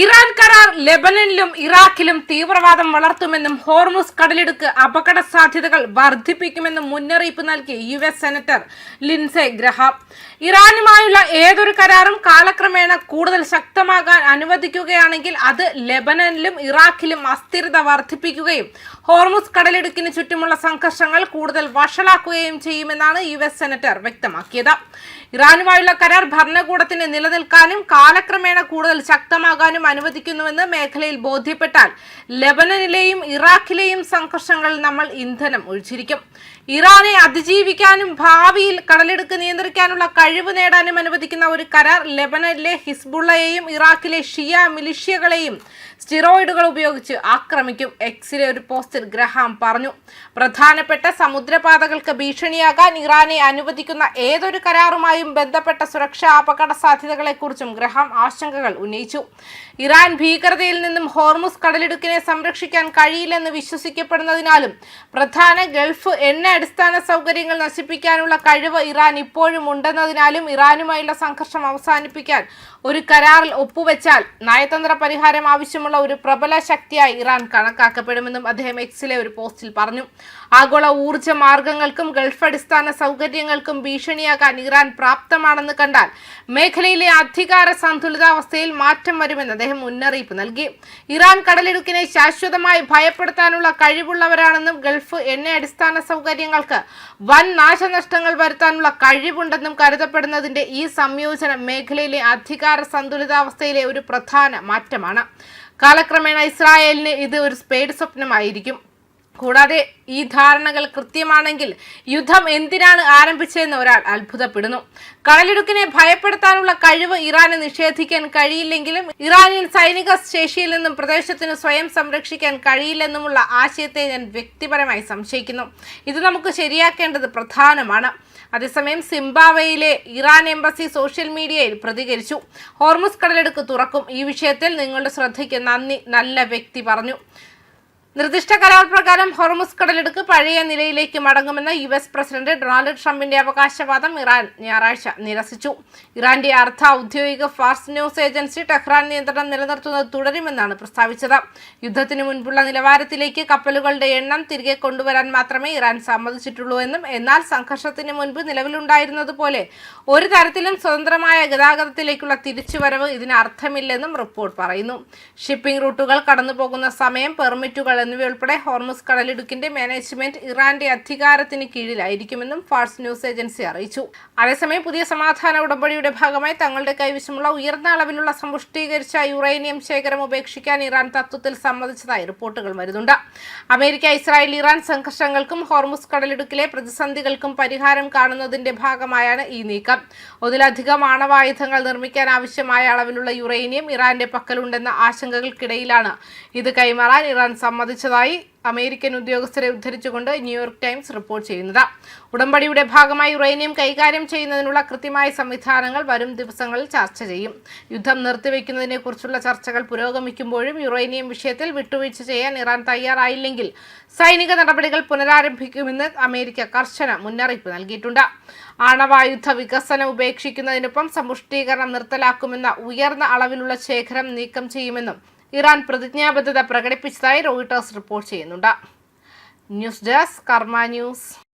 Iran കരാർ ലെബനനിലും ഇറാഖിലും തീവ്രവാദം വളർത്തുമെന്നും Hormuz കടലിടുക്ക് അപകട സാധ്യതകൾ വർദ്ധിപ്പിക്കുമെന്നും മുന്നറിയിപ്പ് നൽകി US സെനറ്റർ ലിൻസെ ഗ്രഹാം. ഇറാനുമായുള്ള ഏതൊരു കരാറും കാലക്രമേണ കൂടുതൽ ശക്തമാകാൻ അനുവദിക്കുകയാണെങ്കിൽ അത് ലെബനനിലും ഇറാഖിലും അസ്ഥിരത വർദ്ധിപ്പിക്കുകയും ഹോർമുസ് കടലിടുക്കിന് ചുറ്റുമുള്ള സംഘർഷങ്ങൾ കൂടുതൽ വഷളാക്കുകയും ചെയ്യുമെന്നാണ് US സെനറ്റർ വ്യക്തമാക്കിയത്. ഇറാനുമായുള്ള കരാർ ഭരണകൂടത്തിന് നിലനിൽക്കാനും കാലക്രമേണ കൂടുതൽ ശക്തമാകാനും അനുവദിക്കുന്നുവെന്ന് മേഖലയിൽ ബോധ്യപ്പെട്ടാൽ ലെബനനിലെയും ഇറാഖിലെയും സംഘർഷങ്ങളിൽ നമ്മൾ ഇന്ധനം ഒഴിച്ചിരിക്കും. ഇറാനെ അതിജീവിക്കാനും ഭാവിയിൽ കടലിടുക്ക് നിയന്ത്രിക്കാനുള്ള കഴിവ് നേടാനും അനുവദിക്കുന്ന ഒരു കരാർ ലെബനനിലെ ഹിസ്ബുള്ളയെയും ഇറാഖിലെ ഷിയ മിലിഷ്യകളെയും സ്റ്റിറോയിഡുകൾ ഉപയോഗിച്ച് ആക്രമിക്കും. എക്സിലെ ഒരു പോസ്റ്റിൽ ഗ്രഹാം പറഞ്ഞു. പ്രധാനപ്പെട്ട സമുദ്രപാതകൾക്ക് ഭീഷണിയാകാൻ ഇറാനെ അനുവദിക്കുന്ന ഏതൊരു കരാറുമായും ബന്ധപ്പെട്ട സുരക്ഷാ അപകട സാധ്യതകളെക്കുറിച്ചും ഗ്രഹാം ആശങ്കകൾ ഉന്നയിച്ചു. ഇറാൻ ഭീകരതയിൽ നിന്നും ഹോർമുസ് കടലിടുക്കിനെ സംരക്ഷിക്കാൻ കഴിയില്ലെന്ന് വിശ്വസിക്കപ്പെടുന്നതിനാലും പ്രധാന ഗൾഫ് എണ്ണ അടിസ്ഥാന സൗകര്യങ്ങൾ നശിപ്പിക്കാനുള്ള കഴിവ് ഇറാൻ ഇപ്പോഴും ഉണ്ടെന്നതിനാലും ഇറാനുമായുള്ള സംഘർഷം അവസാനിപ്പിക്കാൻ ഒരു കരാറിൽ ഒപ്പുവെച്ചാൽ നയതന്ത്ര പരിഹാരം ആവശ്യമുള്ള ഒരു പ്രബല ശക്തിയായി ഇറാൻ കണക്കാക്കപ്പെടുമെന്നും അദ്ദേഹം എക്സിലെ ഒരു പോസ്റ്റിൽ പറഞ്ഞു. ആഗോള ഊർജ്ജ മാർഗങ്ങൾക്കും ഗൾഫ് അടിസ്ഥാന സൗകര്യങ്ങൾക്കും ഭീഷണിയാകാൻ ഇറാൻ പ്രാപ്തമാണെന്ന് കണ്ടാൽ മേഖലയിലെ അധികാര സന്തുലിതാവസ്ഥയിൽ മാറ്റം വരുമെന്ന് അദ്ദേഹം മുന്നറിയിപ്പ് നൽകി. ഇറാൻ കടലിടുക്കിനെ ശാശ്വതമായി ഭയപ്പെടുത്താനുള്ള കഴിവുള്ളവരാണെന്നും ഗൾഫ് എണ്ണ അടിസ്ഥാന സൗകര്യങ്ങൾക്ക് വൻ നാശനഷ്ടങ്ങൾ വരുത്താനുള്ള കഴിവുണ്ടെന്നും കരുതപ്പെടുന്നതിന്റെ ഈ സംയോജനം മേഖലയിലെ അധികാര സന്തുലിതാവസ്ഥയിലെ ഒരു പ്രധാന മാറ്റമാണ്. കാലക്രമേണ ഇസ്രായേലിന് ഇത് ഒരു സ്പേഡ് സ്വപ്നമായിരിക്കും. കൂടാതെ ഈ ധാരണകൾ കൃത്യമാണെങ്കിൽ യുദ്ധം എന്തിനാണ് ആരംഭിച്ചതെന്ന് ഒരാൾ അത്ഭുതപ്പെടുന്നു. കടലിടുക്കിനെ ഭയപ്പെടുത്താനുള്ള കഴിവ് ഇറാന് നിഷേധിക്കാൻ കഴിയില്ലെങ്കിലും ഇറാനിയൻ സൈനിക ശേഷിയിൽ നിന്നും പ്രദേശത്തിന് സ്വയം സംരക്ഷിക്കാൻ കഴിയില്ലെന്നുമുള്ള ആശയത്തെ ഞാൻ വ്യക്തിപരമായി സംശയിക്കുന്നു. ഇത് നമുക്ക് ശരിയാക്കേണ്ടത് പ്രധാനമാണ്. അതേസമയം സിംബാബ്വേയിലെ ഇറാൻ എംബസി സോഷ്യൽ മീഡിയയിൽ പ്രതികരിച്ചു. ഹോർമുസ് കടലിടുക്ക് തുറക്കും. ഈ വിഷയത്തിൽ നിങ്ങളുടെ ശ്രദ്ധയ്ക്ക് നന്ദി, നല്ല വ്യക്തി പറഞ്ഞു. നിർദ്ദിഷ്ട കരാർ പ്രകാരം ഹോർമുസ് കടലിടുക്ക് പഴയ നിലയിലേക്ക് മടങ്ങുമെന്ന US പ്രസിഡന്റ് ഡൊണാൾഡ് ട്രംപിന്റെ അവകാശവാദം ഇറാൻ ഞായറാഴ്ച നിരസിച്ചു. ഇറാന്റെ അർദ്ധ ഔദ്യോഗിക ഫാർസ് ന്യൂസ് ഏജൻസി ടെഹ്റാൻ നിയന്ത്രണം നിലനിർത്തുന്നത് തുടരുമെന്നാണ് പ്രസ്താവിച്ചത്. യുദ്ധത്തിന് മുൻപുള്ള നിലവാരത്തിലേക്ക് കപ്പലുകളുടെ എണ്ണം തിരികെ കൊണ്ടുവരാൻ മാത്രമേ ഇറാൻ സമ്മതിച്ചിട്ടുള്ളൂ എന്നും എന്നാൽ സംഘർഷത്തിന് മുൻപ് നിലവിലുണ്ടായിരുന്നതുപോലെ ഒരു തരത്തിലും സ്വതന്ത്രമായ ഗതാഗതത്തിലേക്കുള്ള തിരിച്ചുവരവ് ഇതിന് അർത്ഥമില്ലെന്നും റിപ്പോർട്ട് പറയുന്നു. ഷിപ്പിംഗ് റൂട്ടുകൾ കടന്നുപോകുന്ന സമയം, പെർമിറ്റുകൾ എന്നിവയുൾപ്പെടെ ഹോർമുസ് കടലിടുക്കിന്റെ മാനേജ്മെന്റ് ഇറാന്റെ അധികാരത്തിന് കീഴിലായിരിക്കുമെന്നും ഫാർസ് ന്യൂസ് ഏജൻസി അറിയിച്ചു. അതേസമയം പുതിയ സമാധാന ഉടമ്പടിയുടെ ഭാഗമായി തങ്ങളുടെ കൈവശമുള്ള ഉയർന്ന അളവിലുള്ള സമ്പുഷ്ടീകരിച്ച യുറേനിയം ശേഖരം ഉപേക്ഷിക്കാൻ ഇറാൻ തത്വത്തിൽ സമ്മതിച്ചതായി റിപ്പോർട്ടുകൾ വരുന്നുണ്ട്. അമേരിക്ക, ഇസ്രായേൽ, ഇറാൻ സംഘർഷങ്ങൾക്കും ഹോർമുസ് കടലിടുക്കിലെ പ്രതിസന്ധികൾക്കും പരിഹാരം കാണുന്നതിന്റെ ഭാഗമായാണ് ഈ നീക്കം. ഒന്നിലധികം ആണവായുധങ്ങൾ നിർമ്മിക്കാൻ ആവശ്യമായ അളവിലുള്ള യുറേനിയം ഇറാന്റെ പക്കലുണ്ടെന്ന ആശങ്കകൾക്കിടയിലാണ് ഇത് കൈമാറാൻ ഇറാൻ സമ്മതിച്ചതായി അമേരിക്കൻ ഉദ്യോഗസ്ഥരെ ഉദ്ധരിച്ചുകൊണ്ട് ന്യൂയോർക്ക് ടൈംസ് റിപ്പോർട്ട് ചെയ്യുന്നത്. ഉടമ്പടിയുടെ ഭാഗമായി യുറേനിയം കൈകാര്യം ചെയ്യുന്നതിനുള്ള കൃത്യമായ സംവിധാനങ്ങൾ വരും ദിവസങ്ങളിൽ ചർച്ച ചെയ്യും. യുദ്ധം നിർത്തിവെക്കുന്നതിനെ കുറിച്ചുള്ള ചർച്ചകൾ പുരോഗമിക്കുമ്പോഴും യുറേനിയം വിഷയത്തിൽ വിട്ടുവീഴ്ച ചെയ്യാൻ ഇറാൻ തയ്യാറായില്ലെങ്കിൽ സൈനിക നടപടികൾ പുനരാരംഭിക്കുമെന്ന് അമേരിക്ക കർശന മുന്നറിയിപ്പ് നൽകിയിട്ടുണ്ട്. ആണവായുധ വികസനം ഉപേക്ഷിക്കുന്നതിനൊപ്പം സമ്പുഷ്ടീകരണം നിർത്തലാക്കുമെന്ന ഉയർന്ന അളവിലുള്ള ശേഖരം നീക്കം ചെയ്യുമെന്നും ഇറാൻ പ്രതിജ്ഞാബദ്ധത പ്രകടിപ്പിച്ചതായി റോയിട്ടേഴ്സ് റിപ്പോർട്ട് ചെയ്യുന്നുണ്ട്. ന്യൂസ് ഡെസ്ക് കർമ്മ ന്യൂസ്.